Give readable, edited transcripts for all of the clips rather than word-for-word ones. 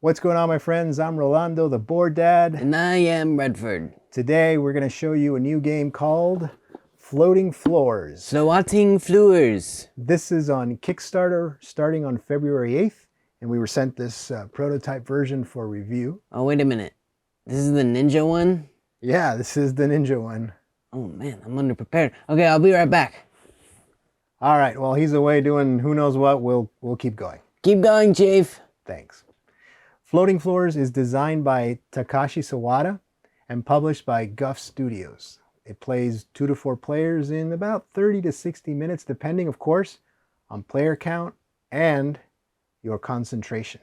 What's going on, my friends? I'm Rolando, the board dad. And I am Redford. Today we're going to show you a new game called Floating Floors. Floating Floors. This is on Kickstarter starting on February 8th, and we were sent this prototype version for review. Oh, wait a minute. This is the ninja one? Yeah, this is the ninja one. Oh man, I'm underprepared. Okay, I'll be right back. All right, while he's away doing who knows what, we'll keep going. Keep going, Chief. Thanks. Floating Floors is designed by Takashi Sawada and published by Guff Studios. It plays 2 to 4 players in about 30 to 60 minutes, depending, of course, on player count and your concentration.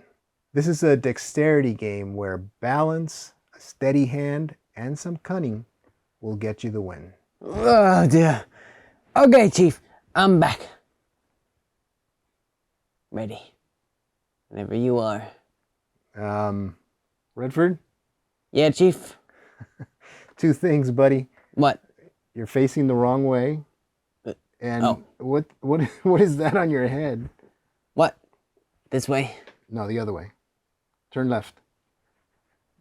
This is a dexterity game where balance, a steady hand, and some cunning will get you the win. Oh dear. Okay, Chief, I'm back. Ready. Whenever you are. Redford? Yeah, Chief? 2 things, buddy. What? You're facing the wrong way. And what is that on your head? What? This way? No, the other way. Turn left.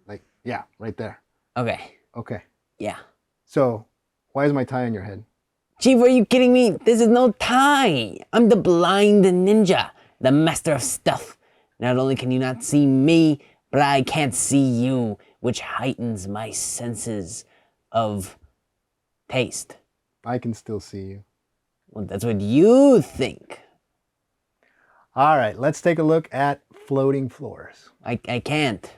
Like, yeah, right there. Okay. Okay. Yeah. So, why is my tie on your head? Chief, are you kidding me? This is no tie. I'm the blind ninja, the master of stealth. Not only can you not see me, but I can't see you, which heightens my senses of taste. I can still see you. Well, that's what you think. All right, let's take a look at Floating Floors. I can't.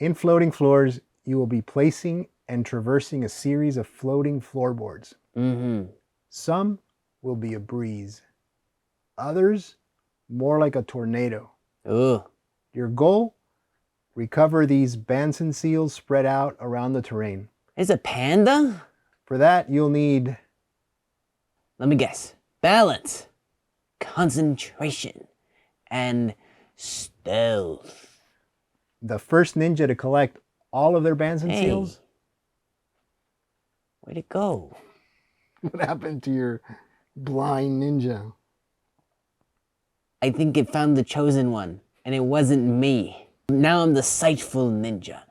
In Floating Floors, you will be placing and traversing a series of floating floorboards. Some will be a breeze. Others, more like a tornado. Ugh. Your goal? Recover these Bansen seals spread out around the terrain. It's a panda? For that, you'll need... Let me guess. Balance, concentration, and stealth. the first ninja to collect all of their Bansen seals. Where'd it go? What happened to your blind ninja? I think it found the chosen one, and it wasn't me. Now I'm the sightful ninja.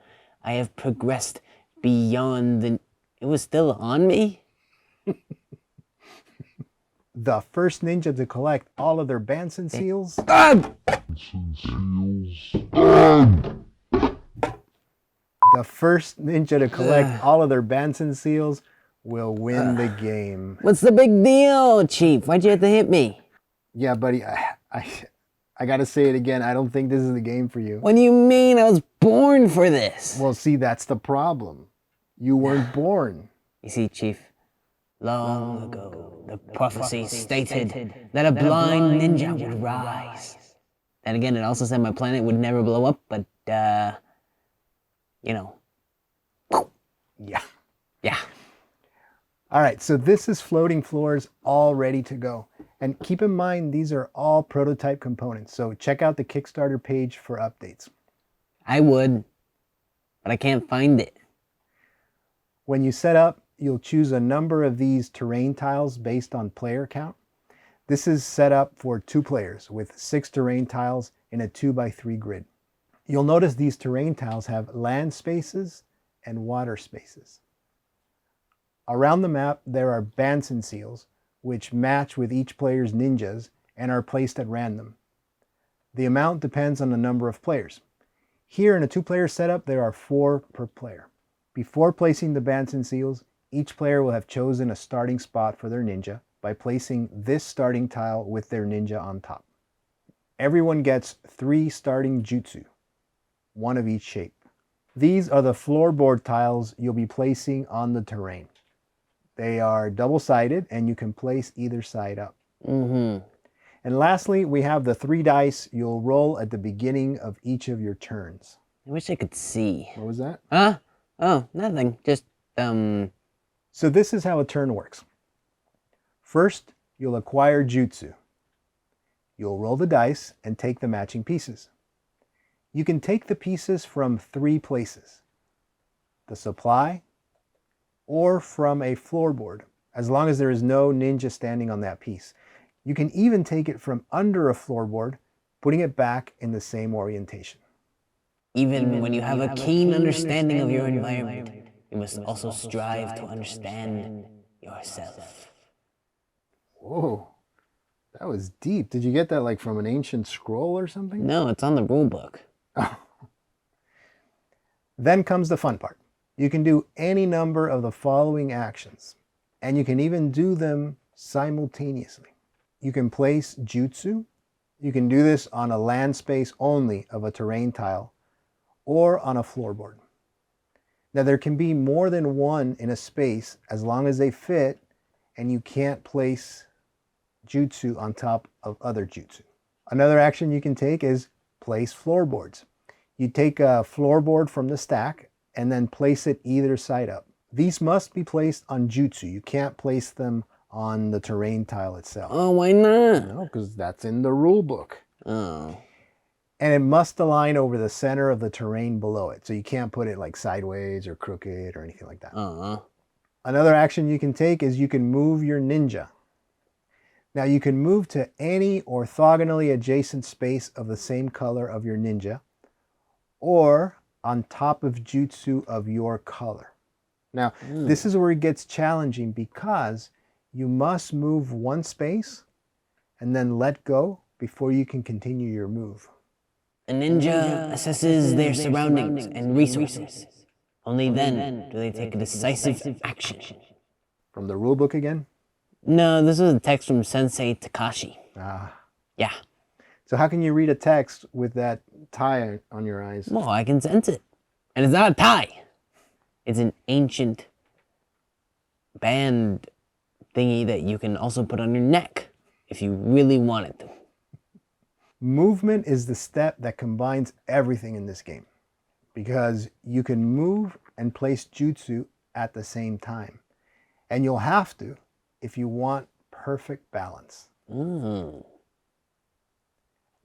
I have progressed beyond the... It was still on me? The first ninja to collect all of their Bansen seals. The first ninja to collect all of their Bansen seals will win the game. What's the big deal, Chief? Why'd you have to hit me? Yeah, buddy, I gotta say it again. I don't think this is the game for you. What do you mean? I was born for this. Well, see, that's the problem. You weren't born. You see, Chief, long ago, the prophecy stated that a blind ninja would rise. Then again, it also said my planet would never blow up, but, you know. Yeah. Yeah. All right, so this is Floating Floors all ready to go. And keep in mind, these are all prototype components. So check out the Kickstarter page for updates. I would, but I can't find it. When you set up, you'll choose a number of these terrain tiles based on player count. This is set up for 2 players with 6 terrain tiles in a 2x3 grid. You'll notice these terrain tiles have land spaces and water spaces. Around the map, there are Bansen seals, which match with each player's ninjas and are placed at random. The amount depends on the number of players. Here in a 2-player setup, there are 4 per player. Before placing the Bansen seals, each player will have chosen a starting spot for their ninja by placing this starting tile with their ninja on top. Everyone gets 3 starting jutsu, 1 of each shape. These are the floorboard tiles you'll be placing on the terrain. They are double-sided and you can place either side up. And lastly, we have the 3 dice you'll roll at the beginning of each of your turns. I wish I could see. What was that? Huh? Oh, nothing. Just, So this is how a turn works. First, you'll acquire jutsu. You'll roll the dice and take the matching pieces. You can take the pieces from 3 places: the supply, or from a floorboard, as long as there is no ninja standing on that piece. You can even take it from under a floorboard, putting it back in the same orientation. Even when you have a keen understanding of your environment, you must also strive to understand yourself. Whoa, that was deep. Did you get that like from an ancient scroll or something? No, it's on the rule book. Then comes the fun part. You can do any number of the following actions, and you can even do them simultaneously. You can place jutsu. You can do this on a land space only of a terrain tile or on a floorboard. Now there can be more than one in a space as long as they fit and you can't place jutsu on top of other jutsu. Another action you can take is place floorboards. You take a floorboard from the stack and then place it either side up. These must be placed on jutsu. You can't place them on the terrain tile itself. Oh, why not? No, because that's in the rule book. Oh. And it must align over the center of the terrain below it. So you can't put it like sideways or crooked or anything like that. Another action you can take is you can move your ninja. Now you can move to any orthogonally adjacent space of the same color of your ninja or on top of jutsu of your color. Now, this is where it gets challenging because you must move one space and then let go before you can continue your move. A ninja assesses their surroundings and resources. Only then do they take a decisive action. From the rulebook again? No, this is a text from Sensei Takashi. Yeah. So how can you read a text with that tie on your eyes? Well, I can sense it. And it's not a tie. It's an ancient band thingy that you can also put on your neck if you really wanted to. Movement is the step that combines everything in this game because you can move and place jutsu at the same time. And you'll have to if you want perfect balance.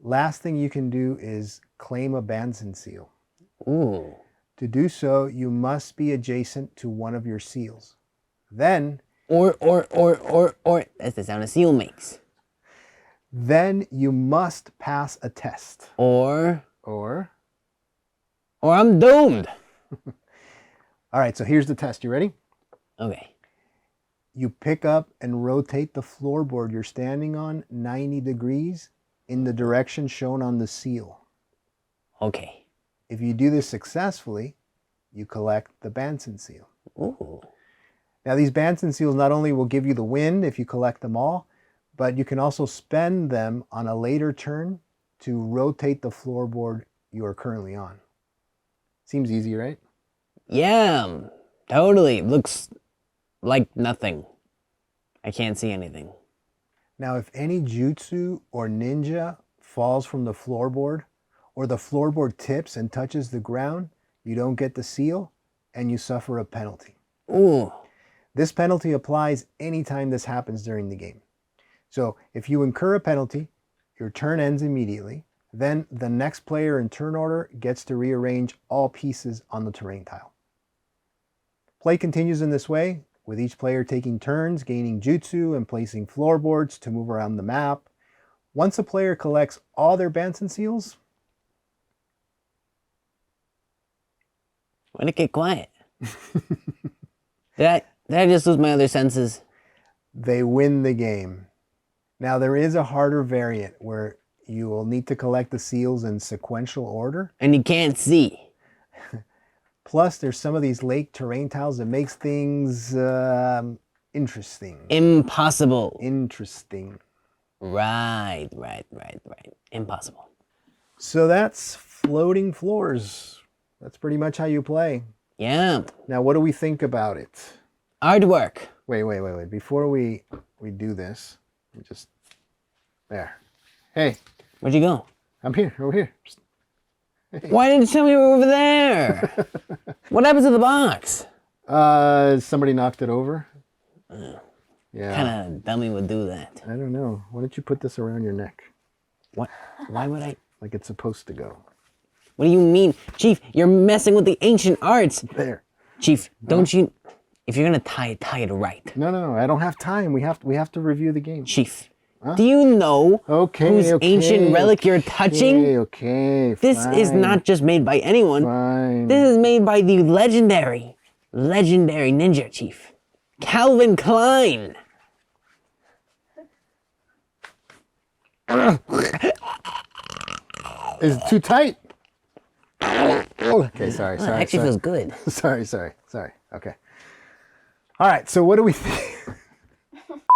Last thing you can do is claim a Bansen seal. Ooh. To do so, you must be adjacent to one of your seals. Then, or, that's the sound a seal makes. Then you must pass a test. Or I'm doomed. All right, so here's the test. You ready? Okay. You pick up and rotate the floorboard you're standing on 90 degrees in the direction shown on the seal. Okay. If you do this successfully, you collect the Bansen seal. Ooh. Now these Bansen seals not only will give you the win if you collect them all, but you can also spend them on a later turn to rotate the floorboard you are currently on. Seems easy, right? Yeah, totally. Looks like nothing. I can't see anything. Now, if any jutsu or ninja falls from the floorboard, or the floorboard tips and touches the ground, you don't get the seal, and you suffer a penalty. Ooh. This penalty applies anytime this happens during the game. So if you incur a penalty, your turn ends immediately. Then the next player in turn order gets to rearrange all pieces on the terrain tile. Play continues in this way, with each player taking turns, gaining jutsu, and placing floorboards to move around the map. Once a player collects all their Bansen seals... Why'd it get quiet? Did I just lose my other senses? They win the game. Now there is a harder variant where you will need to collect the seals in sequential order. And you can't see. Plus there's some of these lake terrain tiles that makes things interesting. Impossible. Interesting. Right. Impossible. So that's floating floors. That's pretty much how you play. Yeah. Now what do we think about it? Artwork. Wait. Before we do this, just there. Hey. Where'd you go? I'm here, over here. Hey. Why didn't you tell me you were over there? What happened to the box? Somebody knocked it over. Yeah. What kind of dummy would do that? I don't know. Why don't you put this around your neck? What? Why would I? Like it's supposed to go. What do you mean? Chief, you're messing with the ancient arts. There. Chief, don't you... If you're gonna tie it right. No. I don't have time. We have to review the game. Chief, Do you know Okay, whose ancient relic you're touching? Okay, This is fine, not just made by anyone. fine. This is made by the legendary ninja chief, Calvin Klein. Is it too tight? Okay, sorry. It actually feels good. Sorry. Okay. All right, so what do we think?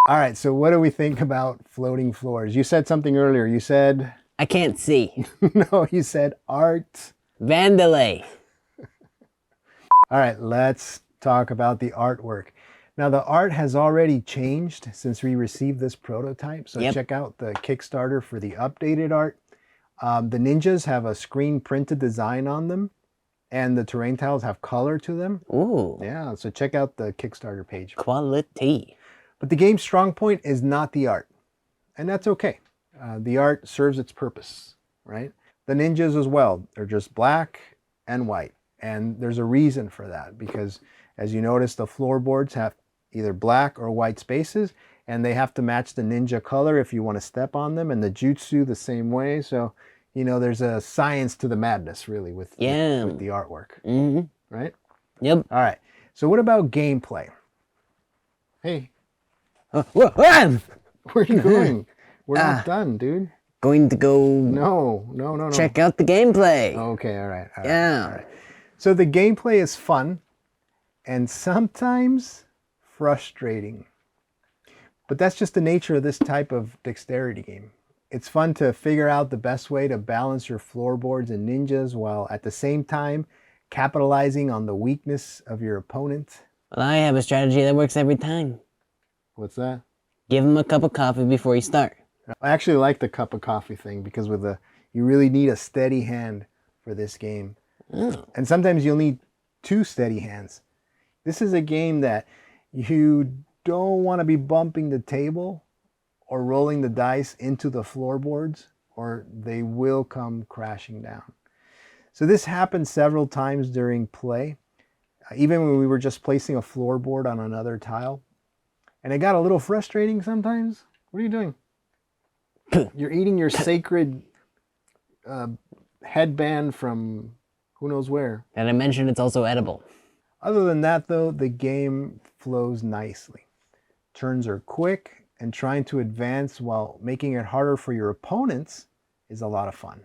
All right, so what do we think about floating floors? You said something earlier. You said... I can't see. No, you said art. Vandalay. All right, let's talk about the artwork. Now, the art has already changed since we received this prototype, so check out the Kickstarter for the updated art. The ninjas have a screen printed design on them, and the terrain tiles have color to them. Ooh. Yeah, so check out the Kickstarter page. Quality. But the game's strong point is not the art, and that's okay. The art serves its purpose, right? The ninjas as well, they're just black and white, and there's a reason for that, because as you notice, the floorboards have either black or white spaces, and they have to match the ninja color if you want to step on them, and the jutsu the same way. So, you know, there's a science to the madness, really, with the artwork, right? Yep. All right, so what about gameplay? Hey. Where are you going? We're not done, dude. Going to go... No. Check out the gameplay. Okay, all right. All right. So the gameplay is fun and sometimes frustrating. But that's just the nature of this type of dexterity game. It's fun to figure out the best way to balance your floorboards and ninjas while at the same time capitalizing on the weakness of your opponent. Well, I have a strategy that works every time. What's that? Give him a cup of coffee before you start. I actually like the cup of coffee thing because you really need a steady hand for this game. And sometimes you'll need two steady hands. This is a game that you don't want to be bumping the table or rolling the dice into the floorboards, or they will come crashing down. So this happened several times during play, even when we were just placing a floorboard on another tile. And it got a little frustrating sometimes. What are you doing? You're eating your sacred headband from who knows where. And I mentioned it's also edible. Other than that, though, the game flows nicely. Turns are quick, and trying to advance while making it harder for your opponents is a lot of fun.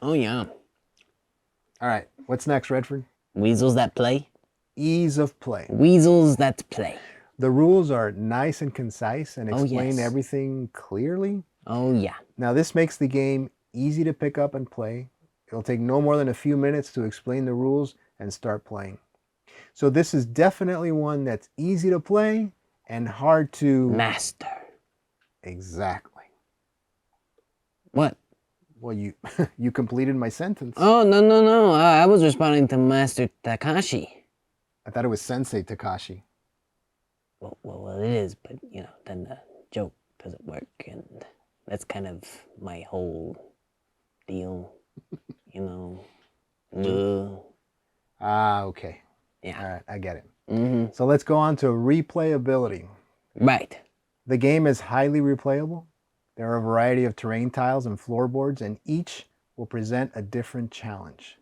Oh, yeah. All right, what's next, Redford? Weasels that play. Ease of play. Weasels that play. The rules are nice and concise and explain everything clearly. Oh, yeah. Now, this makes the game easy to pick up and play. It'll take no more than a few minutes to explain the rules and start playing. So this is definitely one that's easy to play and hard to... master. Exactly. What? Well, you completed my sentence. Oh, no. I was responding to Master Takashi. I thought it was Sensei Takashi. Well, it is, but, you know, then the joke doesn't work, and that's kind of my whole deal, you know. Ah, okay. Yeah. All right, I get it. So let's go on to replayability. Right. The game is highly replayable. There are a variety of terrain tiles and floorboards, and each will present a different challenge.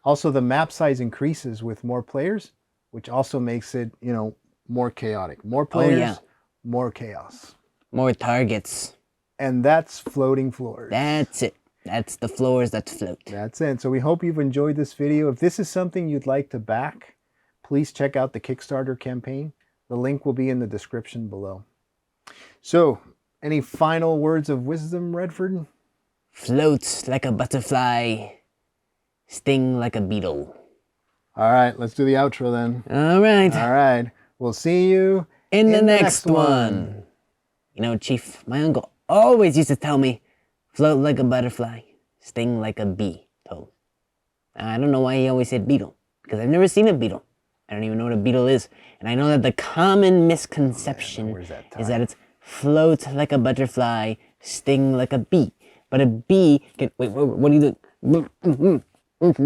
Also, the map size increases with more players, which also makes it, you know, more chaotic. More players, more chaos. More targets. And that's floating floors. That's it. That's the floors that float. That's it. So we hope you've enjoyed this video. If this is something you'd like to back, please check out the Kickstarter campaign. The link will be in the description below. So, any final words of wisdom, Redford? Float like a butterfly, sting like a beetle. All right, let's do the outro then. All right. All right. We'll see you in the next one. You know, Chief, my uncle always used to tell me, float like a butterfly, sting like a beetle. I don't know why he always said beetle, because I've never seen a beetle. I don't even know what a beetle is. And I know that the common misconception is that it's float like a butterfly, sting like a bee. But a bee can... Wait, what are you doing? It's